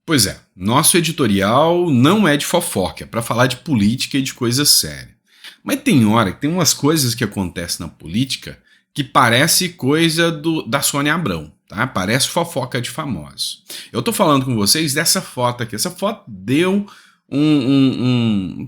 Pois é, nosso editorial não é de fofoca, é para falar de política e de coisa séria. Mas tem hora que tem umas coisas que acontecem na política que parece coisa da Sônia Abrão, tá? Parece fofoca de famosos. Eu tô falando com vocês dessa foto aqui. Essa foto deu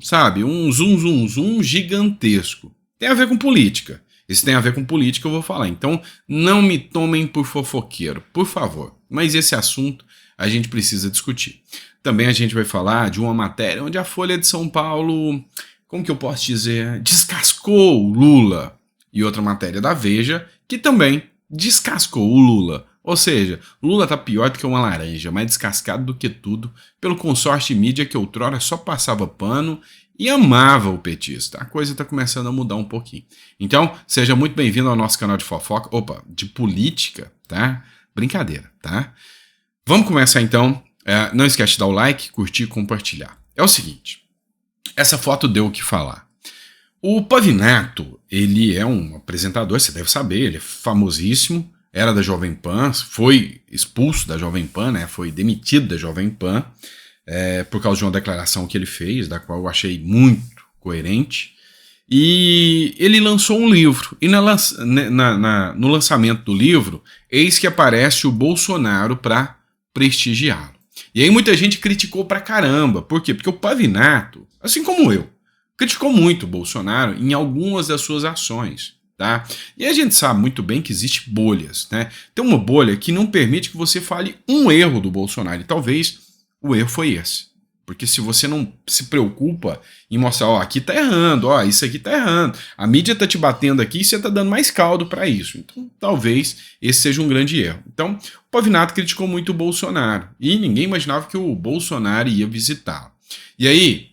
sabe, um zoom gigantesco. Tem a ver com política. Isso tem a ver com política, eu vou falar. Então, não me tomem por fofoqueiro, por favor. Mas esse assunto a gente precisa discutir. Também a gente vai falar de uma matéria onde a Folha de São Paulo, como que eu posso dizer, descascou o Lula. E outra matéria da Veja, que também descascou o Lula. Ou seja, Lula tá pior do que uma laranja, mais descascado do que tudo, pelo consórcio mídia que outrora só passava pano e amava o petista. A coisa tá começando a mudar um pouquinho. Então, seja muito bem-vindo ao nosso canal de fofoca, de política, tá? Brincadeira, tá? Vamos começar então. Não esquece de dar o like, curtir e compartilhar. É o seguinte, essa foto deu o que falar. O Pavinato, ele é um apresentador, você deve saber, ele é famosíssimo, era da Jovem Pan, foi expulso da Jovem Pan, né? Foi demitido da Jovem Pan por causa de uma declaração que ele fez, da qual eu achei muito coerente. E ele lançou um livro, e no lançamento do livro, eis que aparece o Bolsonaro para prestigiá-lo. E aí muita gente criticou pra caramba. Por quê? Porque o Pavinato, assim como eu, criticou muito o Bolsonaro em algumas das suas ações, tá? E a gente sabe muito bem que existe bolhas, né? Tem uma bolha que não permite que você fale um erro do Bolsonaro, e talvez o erro foi esse. Porque se você não se preocupa em mostrar, aqui tá errando, isso aqui tá errando, a mídia tá te batendo aqui e você tá dando mais caldo para isso. Então, talvez esse seja um grande erro. Então, o Pavinato criticou muito o Bolsonaro e ninguém imaginava que o Bolsonaro ia visitá-lo. E aí,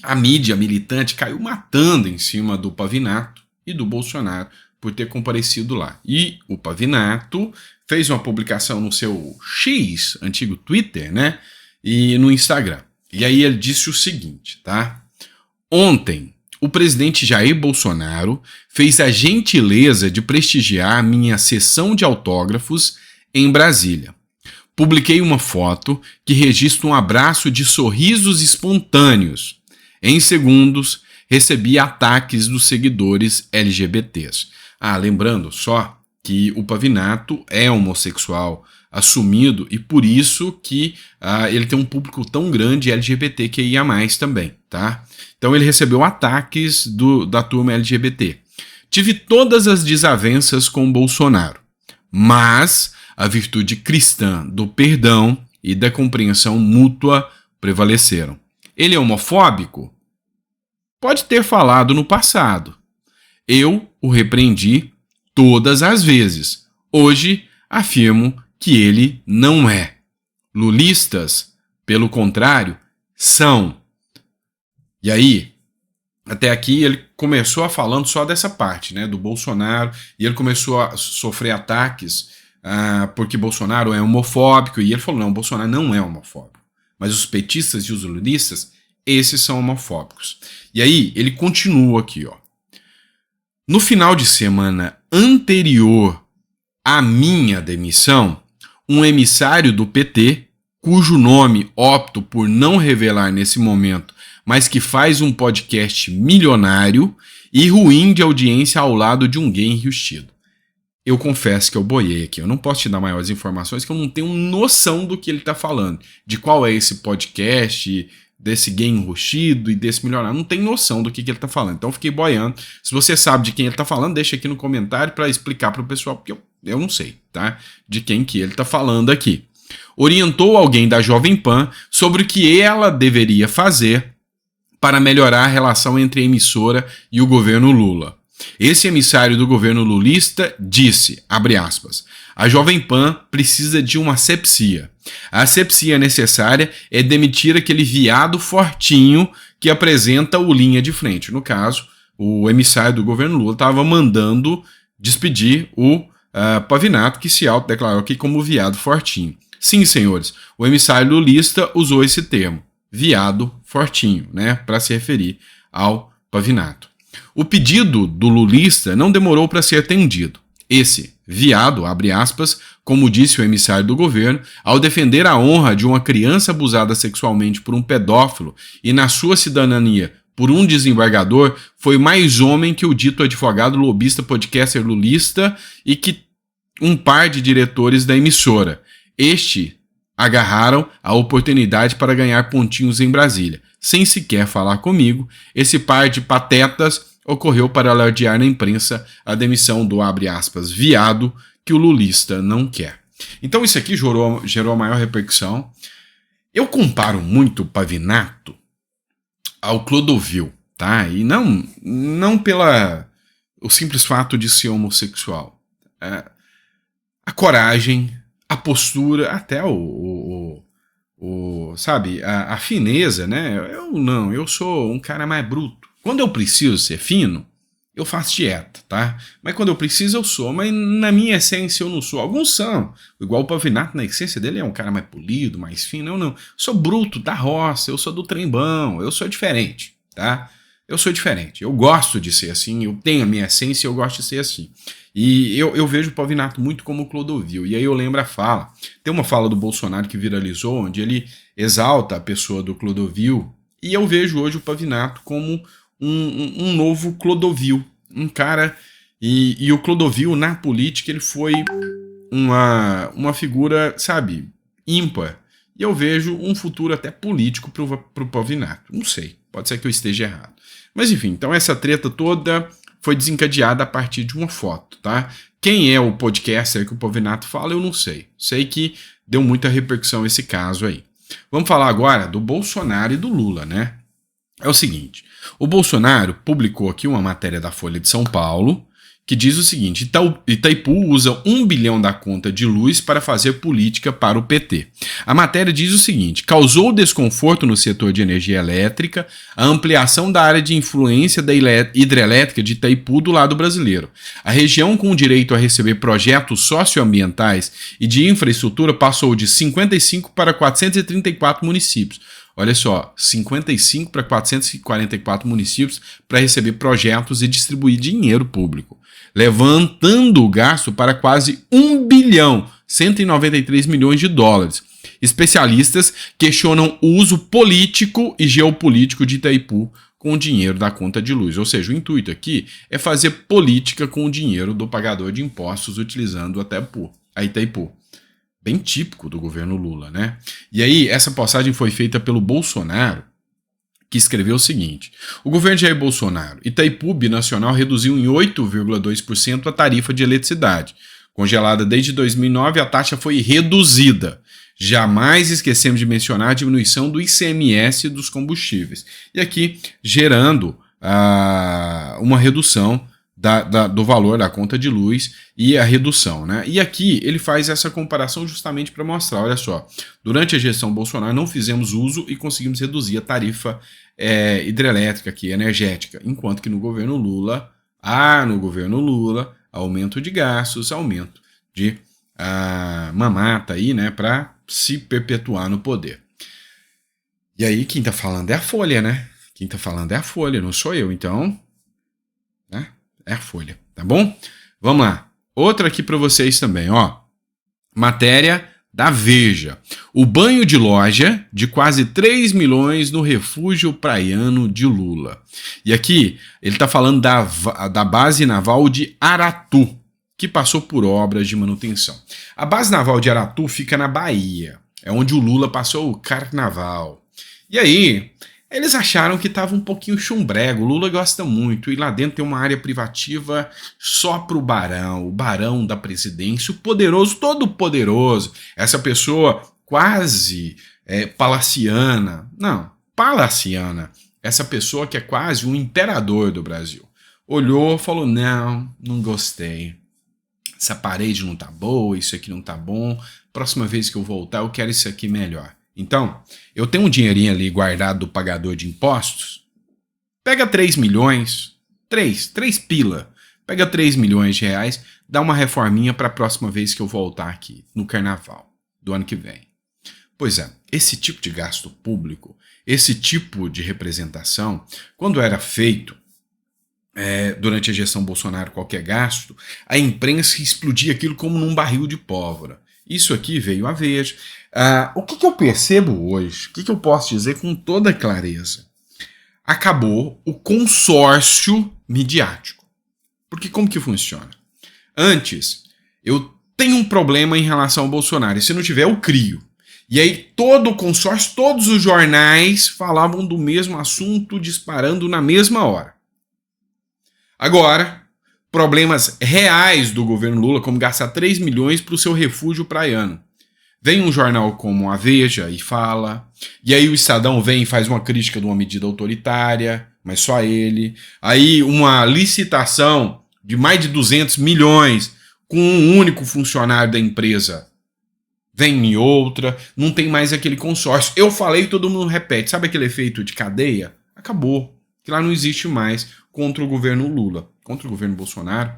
a mídia militante caiu matando em cima do Pavinato e do Bolsonaro por ter comparecido lá. E o Pavinato fez uma publicação no seu X, antigo Twitter, né? E no Instagram. E aí ele disse o seguinte, tá? Ontem, o presidente Jair Bolsonaro fez a gentileza de prestigiar minha sessão de autógrafos em Brasília. Publiquei uma foto que registra um abraço de sorrisos espontâneos. Em segundos, recebi ataques dos seguidores LGBTs. Lembrando só que o Pavinato é homossexual assumido e por isso que ele tem um público tão grande LGBTQIA+, também, tá? Então ele recebeu ataques da turma LGBT. Tive todas as desavenças com Bolsonaro, mas a virtude cristã do perdão e da compreensão mútua prevaleceram. Ele é homofóbico? Pode ter falado no passado. Eu o repreendi todas as vezes. Hoje afirmo que ele não é. Lulistas, pelo contrário, são. E aí, até aqui ele começou falando só dessa parte, né, do Bolsonaro, e ele começou a sofrer ataques porque Bolsonaro é homofóbico, e ele falou, não, Bolsonaro não é homofóbico, mas os petistas e os lulistas, esses são homofóbicos. E aí, ele continua aqui, No final de semana anterior à minha demissão, um emissário do PT, cujo nome opto por não revelar nesse momento, mas que faz um podcast milionário e ruim de audiência ao lado de um gay enrustido. Eu confesso que eu boiei aqui, eu não posso te dar maiores informações, que eu não tenho noção do que ele está falando, de qual é esse podcast, desse gay enrustido e desse milionário, não tenho noção do que ele está falando, então eu fiquei boiando. Se você sabe de quem ele está falando, deixa aqui no comentário para explicar para o pessoal, porque eu não sei, tá? De quem que ele está falando aqui. Orientou alguém da Jovem Pan sobre o que ela deveria fazer para melhorar a relação entre a emissora e o governo Lula. Esse emissário do governo lulista disse, abre aspas, a Jovem Pan precisa de uma asepsia. A asepsia necessária é demitir aquele viado fortinho que apresenta o linha de frente. No caso, o emissário do governo Lula estava mandando despedir o Pavinato, que se autodeclarou aqui como viado fortinho. Sim, senhores, o emissário lulista usou esse termo, viado fortinho, né, para se referir ao Pavinato. O pedido do lulista não demorou para ser atendido. Esse viado, abre aspas, como disse o emissário do governo, ao defender a honra de uma criança abusada sexualmente por um pedófilo e na sua cidadania por um desembargador, foi mais homem que o dito advogado lobista podcaster lulista e que um par de diretores da emissora. Agarraram a oportunidade para ganhar pontinhos em Brasília. Sem sequer falar comigo, esse par de patetas ocorreu para alardear na imprensa a demissão do, abre aspas, viado que o lulista não quer. Então isso aqui gerou a maior repercussão. Eu comparo muito o Pavinato ao Clodovil, tá? E não pela o simples fato de ser homossexual. A coragem, a postura, até sabe, a fineza, né? Eu sou um cara mais bruto. Quando eu preciso ser fino, eu faço dieta, tá? Mas quando eu preciso, eu sou. Mas na minha essência, eu não sou. Alguns são. Igual o Pavinato, na essência dele, é um cara mais polido, mais fino. Eu não. Sou bruto, da roça, eu sou do trembão, eu sou diferente, tá? Eu sou diferente. Eu gosto de ser assim, eu tenho a minha essência e eu gosto de ser assim. E eu vejo o Pavinato muito como o Clodovil. E aí eu lembro a fala. Tem uma fala do Bolsonaro que viralizou, onde ele exalta a pessoa do Clodovil. E eu vejo hoje o Pavinato como um novo Clodovil, um cara, e o Clodovil na política ele foi uma figura, sabe, ímpar, e eu vejo um futuro até político pro Pavinato, não sei, pode ser que eu esteja errado, mas enfim, então essa treta toda foi desencadeada a partir de uma foto, tá? Quem é o podcaster que o Pavinato fala, eu não sei que deu muita repercussão esse caso aí. Vamos falar agora do Bolsonaro e do Lula, né? É o seguinte, o Bolsonaro publicou aqui uma matéria da Folha de São Paulo que diz o seguinte: Itaipu usa 1 bilhão da conta de luz para fazer política para o PT. A matéria diz o seguinte: causou desconforto no setor de energia elétrica a ampliação da área de influência da hidrelétrica de Itaipu do lado brasileiro. A região com o direito a receber projetos socioambientais e de infraestrutura passou de 55 para 434 municípios. Olha só, 55 para 444 municípios para receber projetos e distribuir dinheiro público, levantando o gasto para quase 1 bilhão, 193 milhões de dólares. Especialistas questionam o uso político e geopolítico de Itaipu com o dinheiro da conta de luz. Ou seja, o intuito aqui é fazer política com o dinheiro do pagador de impostos utilizando a Itaipu. Bem típico do governo Lula, né? E aí, essa postagem foi feita pelo Bolsonaro, que escreveu o seguinte: o governo Jair Bolsonaro, Itaipu Binacional reduziu em 8,2% a tarifa de eletricidade. Congelada desde 2009, a taxa foi reduzida. Jamais esquecemos de mencionar a diminuição do ICMS dos combustíveis. E aqui, gerando uma redução do valor da conta de luz e a redução, né? E aqui ele faz essa comparação justamente para mostrar, olha só, durante a gestão Bolsonaro não fizemos uso e conseguimos reduzir a tarifa hidrelétrica aqui, energética, enquanto que no governo Lula, aumento de gastos, aumento de mamata aí, né, para se perpetuar no poder. E aí quem tá falando é a Folha, né? Quem tá falando é a Folha, não sou eu, então, né? É a Folha, tá bom? Vamos lá. Outra aqui para vocês também, ó. Matéria da Veja. O banho de loja de quase 3 milhões no refúgio praiano de Lula. E aqui ele tá falando da base naval de Aratu, que passou por obras de manutenção. A base naval de Aratu fica na Bahia. É onde o Lula passou o carnaval. E aí, eles acharam que estava um pouquinho chumbrego. O Lula gosta muito. E lá dentro tem uma área privativa só para o barão da presidência, o poderoso, todo poderoso. Essa pessoa quase palaciana. Não, palaciana. Essa pessoa que é quase um imperador do Brasil. Olhou e falou: não gostei. Essa parede não tá boa, isso aqui não tá bom. Próxima vez que eu voltar, eu quero isso aqui melhor. Então, eu tenho um dinheirinho ali guardado do pagador de impostos, pega 3 milhões, 3 pila, pega 3 milhões de reais, dá uma reforminha para a próxima vez que eu voltar aqui, no carnaval do ano que vem. Pois é, esse tipo de gasto público, esse tipo de representação, quando era feito, durante a gestão Bolsonaro, qualquer gasto, a imprensa explodia aquilo como num barril de pólvora. Isso aqui veio à Veja. O que eu percebo hoje, o que eu posso dizer com toda clareza? Acabou o consórcio midiático. Porque como que funciona? Antes, eu tenho um problema em relação ao Bolsonaro, e se não tiver, eu crio. E aí todo o consórcio, todos os jornais falavam do mesmo assunto, disparando na mesma hora. Agora, problemas reais do governo Lula, como gastar 3 milhões para o seu refúgio praiano. Vem um jornal como a Veja e fala, e aí o Estadão vem e faz uma crítica de uma medida autoritária, mas só ele. Aí uma licitação de mais de 200 milhões com um único funcionário da empresa. Vem em outra, não tem mais aquele consórcio. Eu falei, todo mundo repete. Sabe aquele efeito de cadeia? Acabou. Que lá não existe mais contra o governo Lula. Contra o governo Bolsonaro,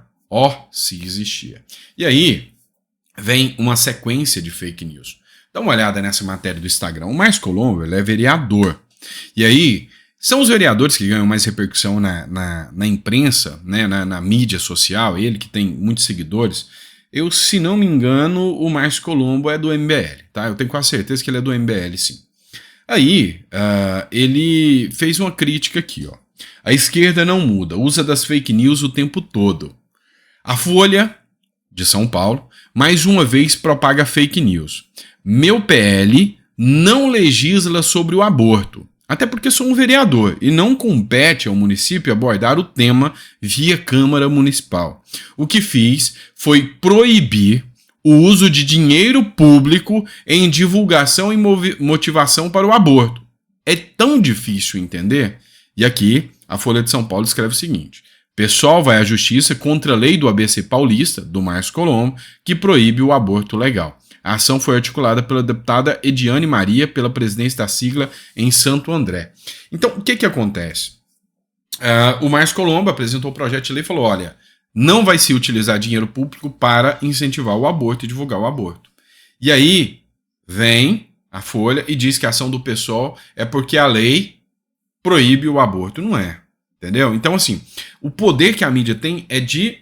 se existia. E aí vem uma sequência de fake news. Dá uma olhada nessa matéria do Instagram. O Márcio Colombo, ele é vereador. E aí são os vereadores que ganham mais repercussão na imprensa, né, na mídia social. Ele que tem muitos seguidores. Se não me engano, o Márcio Colombo é do MBL, tá? Eu tenho quase certeza que ele é do MBL, sim. Aí, ele fez uma crítica aqui, ó. A esquerda não muda, usa das fake news o tempo todo. A Folha, de São Paulo, mais uma vez propaga fake news. Meu PL não legisla sobre o aborto. Até porque sou um vereador e não compete ao município abordar o tema via Câmara Municipal. O que fiz foi proibir o uso de dinheiro público em divulgação e motivação para o aborto. É tão difícil entender? E aqui a Folha de São Paulo escreve o seguinte: pessoal vai à justiça contra a lei do ABC paulista, do Márcio Colombo, que proíbe o aborto legal. A ação foi articulada pela deputada Ediane Maria, pela presidência da sigla em Santo André. Então, o que acontece? O Márcio Colombo apresentou o projeto de lei e falou, olha, não vai se utilizar dinheiro público para incentivar o aborto e divulgar o aborto. E aí, vem a Folha e diz que a ação do PSOL é porque a lei proíbe o aborto. Não é, entendeu? Então, assim, o poder que a mídia tem é de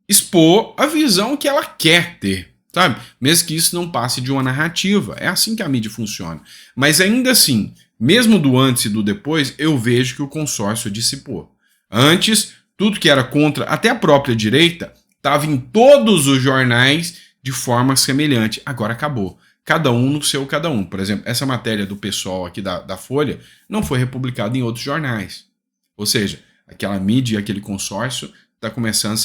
expor a visão que ela quer ter, sabe? Mesmo que isso não passe de uma narrativa. É assim que a mídia funciona. Mas ainda assim, mesmo do antes e do depois, eu vejo que o consórcio dissipou. Antes, tudo que era contra, até a própria direita, estava em todos os jornais de forma semelhante. Agora acabou. Cada um no seu cada um. Por exemplo, essa matéria do pessoal aqui da Folha não foi republicada em outros jornais. Ou seja, aquela mídia e aquele consórcio está começando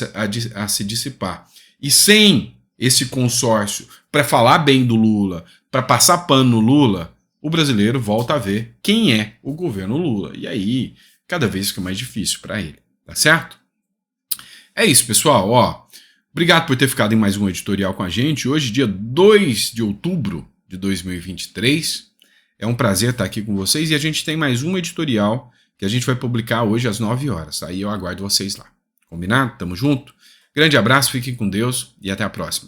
a se dissipar. E sem esse consórcio para falar bem do Lula, para passar pano no Lula, o brasileiro volta a ver quem é o governo Lula. E aí, cada vez fica mais difícil para ele. Tá certo? É isso, pessoal. Obrigado por ter ficado em mais um editorial com a gente. Hoje, dia 2 de outubro de 2023. É um prazer estar aqui com vocês. E a gente tem mais um editorial que a gente vai publicar hoje às 9 horas. Tá? E eu aguardo vocês lá. Combinado? Tamo junto? Grande abraço, fiquem com Deus e até a próxima.